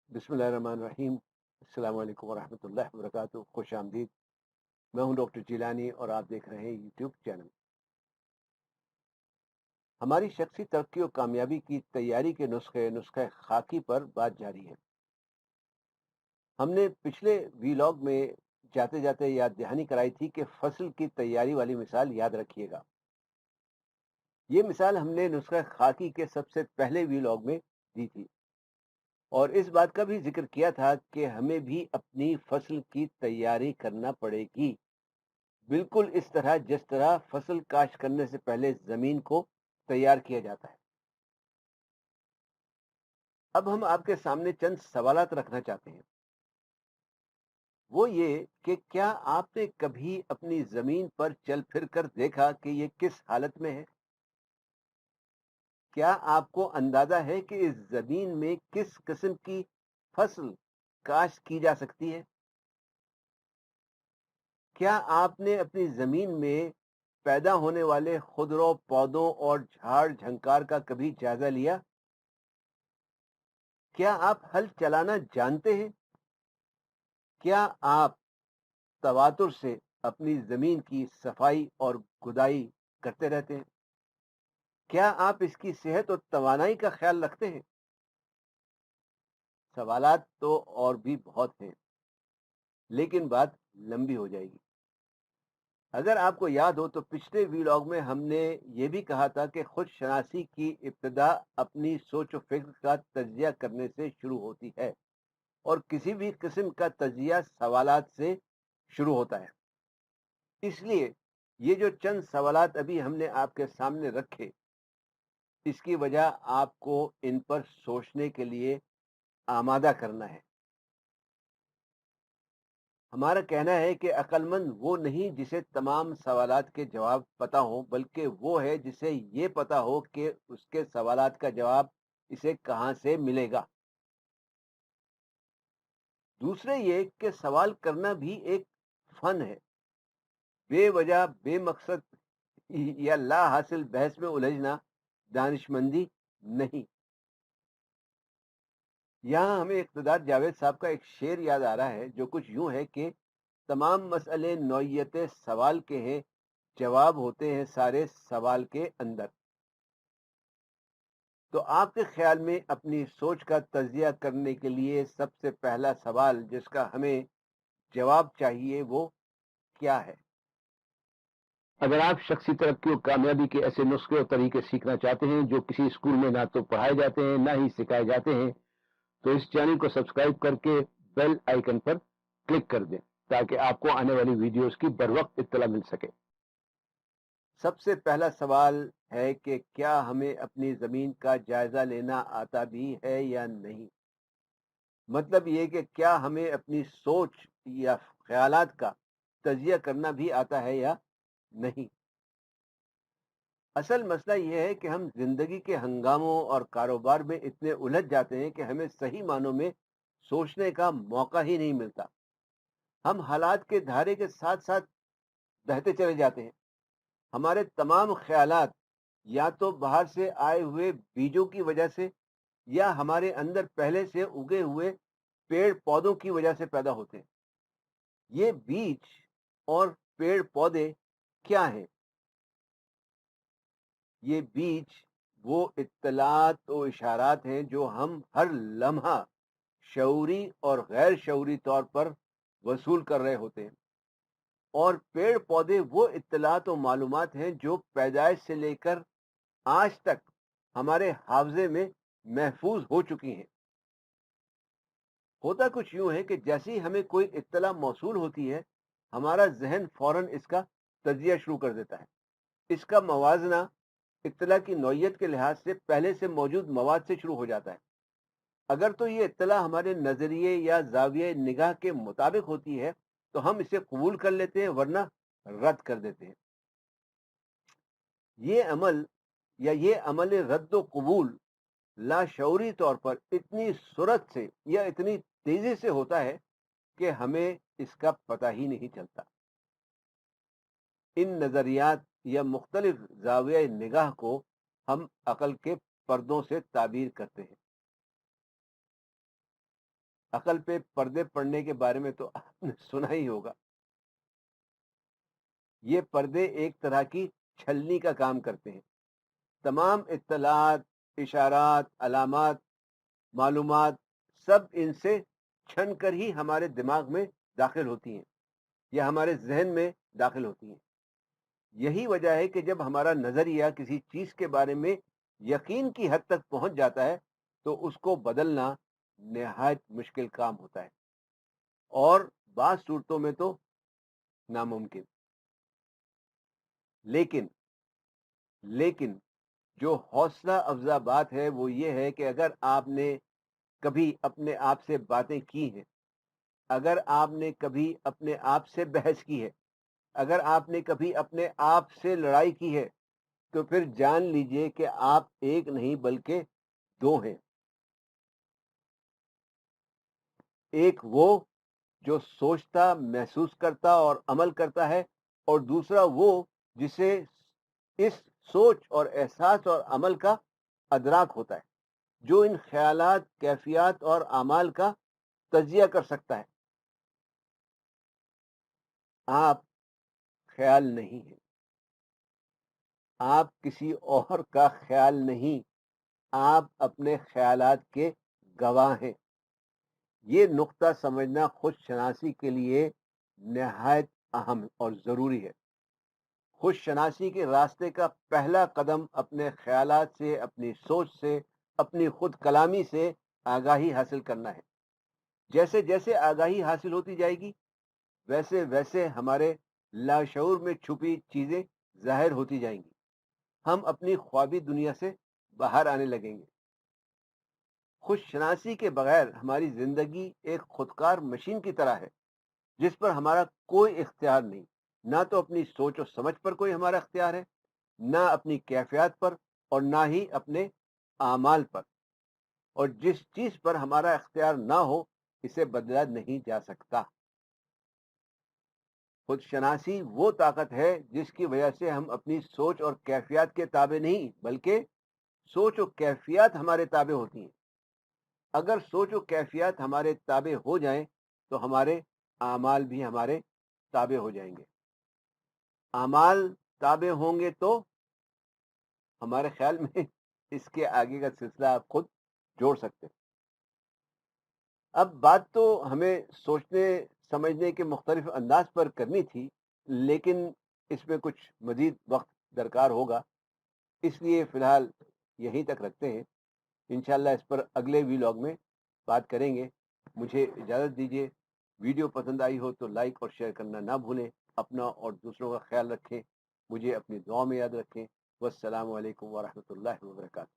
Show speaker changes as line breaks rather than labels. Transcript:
بسم اللہ الرحمن الرحیم۔ السلام علیکم ورحمۃ اللہ وبرکاتہ۔ خوش آمدید۔ میں ہوں ڈاکٹر جیلانی اور آپ دیکھ رہے ہیں یوٹیوب چینل۔ ہماری شخصی ترقی و کامیابی کی تیاری کے نسخہ خاکی پر بات جاری ہے۔ ہم نے پچھلے ویلاگ میں جاتے جاتے یاد دہانی کرائی تھی کہ فصل کی تیاری والی مثال یاد رکھیے گا۔ یہ مثال ہم نے نسخہ خاکی کے سب سے پہلے ویلاگ میں دی تھی اور اس بات کا بھی ذکر کیا تھا کہ ہمیں بھی اپنی فصل کی تیاری کرنا پڑے گی، بالکل اس طرح جس طرح فصل کاشت کرنے سے پہلے زمین کو تیار کیا جاتا ہے۔ اب ہم آپ کے سامنے چند سوالات رکھنا چاہتے ہیں۔ وہ یہ کہ کیا آپ نے کبھی اپنی زمین پر چل پھر کر دیکھا کہ یہ کس حالت میں ہے؟ کیا آپ کو اندازہ ہے کہ اس زمین میں کس قسم کی فصل کاشت کی جا سکتی ہے؟ کیا آپ نے اپنی زمین میں پیدا ہونے والے خضروں پودوں اور جھاڑ جھنکار کا کبھی جائزہ لیا؟ کیا آپ ہل چلانا جانتے ہیں؟ کیا آپ تواتر سے اپنی زمین کی صفائی اور گدائی کرتے رہتے ہیں؟ کیا آپ اس کی صحت اور توانائی کا خیال رکھتے ہیں؟ سوالات تو اور بھی بہت ہیں، لیکن بات لمبی ہو جائے گی۔ اگر آپ کو یاد ہو تو پچھلے ویلاگ میں ہم نے یہ بھی کہا تھا کہ خود شناسی کی ابتدا اپنی سوچ و فکر کا تجزیہ کرنے سے شروع ہوتی ہے، اور کسی بھی قسم کا تجزیہ سوالات سے شروع ہوتا ہے۔ اس لیے یہ جو چند سوالات ابھی ہم نے آپ کے سامنے رکھے، اس کی وجہ آپ کو ان پر سوچنے کے لیے آمادہ کرنا ہے۔ ہمارا کہنا ہے کہ عقل مند وہ نہیں جسے تمام سوالات کے جواب پتہ ہوں، بلکہ وہ ہے جسے یہ پتہ ہو کہ اس کے سوالات کا جواب اسے کہاں سے ملے گا۔ دوسرے یہ کہ سوال کرنا بھی ایک فن ہے۔ بے وجہ بے مقصد یا لا حاصل بحث میں الجھنا دانشمندی نہیں۔ یہاں ہمیں اقتدار جاوید صاحب کا ایک شعر یاد آ رہا ہے جو کچھ یوں ہے کہ تمام مسئلے نوعیت سوال کے ہیں، جواب ہوتے ہیں سارے سوال کے اندر۔ تو آپ کے خیال میں اپنی سوچ کا تجزیہ کرنے کے لیے سب سے پہلا سوال جس کا ہمیں جواب چاہیے وہ کیا ہے؟ اگر آپ شخصی ترقی و کامیابی کے ایسے نسخے اور طریقے سیکھنا چاہتے ہیں جو کسی اسکول میں نہ تو پڑھائے جاتے ہیں نہ ہی سکھائے جاتے ہیں، تو اس چینل کو سبسکرائب کر کے بیل آئیکن پر کلک کر دیں تاکہ آپ کو آنے والی ویڈیوز کی بروقت اطلاع مل سکے۔ سب سے پہلا سوال ہے کہ کیا ہمیں اپنی زمین کا جائزہ لینا آتا بھی ہے یا نہیں؟ مطلب یہ کہ کیا ہمیں اپنی سوچ یا خیالات کا تجزیہ کرنا بھی آتا ہے یا نہیں؟ اصل مسئلہ یہ ہے کہ ہم زندگی کے ہنگاموں اور کاروبار میں اتنے الجھ جاتے ہیں کہ ہمیں صحیح معنوں میں سوچنے کا موقع ہی نہیں ملتا۔ ہم حالات کے دھارے کے ساتھ ساتھ بہتے چلے جاتے ہیں۔ ہمارے تمام خیالات یا تو باہر سے آئے ہوئے بیجوں کی وجہ سے یا ہمارے اندر پہلے سے اگے ہوئے پیڑ پودوں کی وجہ سے پیدا ہوتے ہیں۔ یہ بیج اور پیڑ پودے کیا ہیں؟ یہ بیج وہ اطلاعات و اشارات ہیں جو ہم ہر لمحہ شعوری اور غیر شعوری طور پر وصول کر رہے ہوتے ہیں، اور پیڑ پودے وہ اطلاعات و معلومات ہیں جو پیدائش سے لے کر آج تک ہمارے حافظے میں محفوظ ہو چکی ہیں۔ ہوتا کچھ یوں ہے کہ جیسی ہمیں کوئی اطلاع موصول ہوتی ہے، ہمارا ذہن فوراً اس کا تجزیہ شروع کر دیتا ہے۔ اس کا موازنہ اطلاع کی نوعیت کے لحاظ سے پہلے سے موجود مواد سے شروع ہو جاتا ہے۔ اگر تو یہ اطلاع ہمارے نظریے یا زاویہ نگاہ کے مطابق ہوتی ہے تو ہم اسے قبول کر لیتے ہیں، ورنہ رد کر دیتے ہیں۔ یہ عمل رد و قبول لاشعوری طور پر اتنی سرعت سے یا اتنی تیزی سے ہوتا ہے کہ ہمیں اس کا پتہ ہی نہیں چلتا۔ ان نظریات یا مختلف زاویہ نگاہ کو ہم عقل کے پردوں سے تعبیر کرتے ہیں۔ عقل پہ پردے پڑنے کے بارے میں تو آپ نے سنا ہی ہوگا. یہ پردے ایک طرح کی چھلنی کا کام کرتے ہیں. تمام اطلاعات، اشارات، علامات، معلومات سب ان سے چھن کر ہی ہمارے دماغ میں داخل ہوتی ہیں یا ہمارے ذہن میں داخل ہوتی ہیں. یہی وجہ ہے کہ جب ہمارا نظریہ کسی چیز کے بارے میں یقین کی حد تک پہنچ جاتا ہے تو اس کو بدلنا نہایت مشکل کام ہوتا ہے اور بعض صورتوں میں تو ناممکن. لیکن جو حوصلہ افزا بات ہے وہ یہ ہے کہ اگر آپ نے کبھی اپنے آپ سے باتیں کی ہیں، اگر آپ نے کبھی اپنے آپ سے بحث کی ہے، اگر آپ نے کبھی اپنے آپ سے لڑائی کی ہے، تو پھر جان لیجئے کہ آپ ایک نہیں بلکہ دو ہیں. ایک وہ جو سوچتا، محسوس کرتا اور عمل کرتا ہے، اور دوسرا وہ جسے اس سوچ اور احساس اور عمل کا ادراک ہوتا ہے، جو ان خیالات، کیفیات اور اعمال کا تجزیہ کر سکتا ہے. آپ خیال نہیں ہیں، آپ کسی اور کا خیال نہیں، آپ اپنے خیالات کے گواہ ہیں. یہ نقطہ سمجھنا خود شناسی کے لیے نہایت اہم اور ضروری ہے. خود شناسی کے راستے کا پہلا قدم اپنے خیالات سے، اپنی سوچ سے، اپنی خود کلامی سے آگاہی حاصل کرنا ہے. جیسے جیسے آگاہی حاصل ہوتی جائے گی ویسے ویسے ہمارے لاشعور میں چھپی چیزیں ظاہر ہوتی جائیں گی. ہم اپنی خوابی دنیا سے باہر آنے لگیں گے. خود شناسی کے بغیر ہماری زندگی ایک خودکار مشین کی طرح ہے جس پر ہمارا کوئی اختیار نہیں. نہ تو اپنی سوچ و سمجھ پر کوئی ہمارا اختیار ہے، نہ اپنی کیفیات پر، اور نہ ہی اپنے اعمال پر. اور جس چیز پر ہمارا اختیار نہ ہو اسے بدلا نہیں جا سکتا. خود شناسی وہ طاقت ہے جس کی وجہ سے ہم اپنی سوچ اور کیفیات کے تابع نہیں بلکہ سوچ و کیفیات ہمارے تابع ہوتی ہیں. اگر سوچ و کیفیات ہمارے تابع ہو جائیں تو ہمارے اعمال بھی ہمارے تابع ہو جائیں گے. اعمال تابع ہوں گے تو ہمارے خیال میں اس کے آگے کا سلسلہ آپ خود جوڑ سکتے ہیں. اب بات تو ہمیں سوچنے سمجھنے کے مختلف انداز پر کرنی تھی، لیکن اس میں کچھ مزید وقت درکار ہوگا، اس لیے فی الحال یہیں تک رکھتے ہیں. انشاءاللہ اس پر اگلے ویلاگ میں بات کریں گے. مجھے اجازت دیجیے. ویڈیو پسند آئی ہو تو لائک اور شیئر کرنا نہ بھولیں. اپنا اور دوسروں کا خیال رکھیں. مجھے اپنی دعا میں یاد رکھیں. والسلام علیکم ورحمۃ اللہ وبرکاتہ.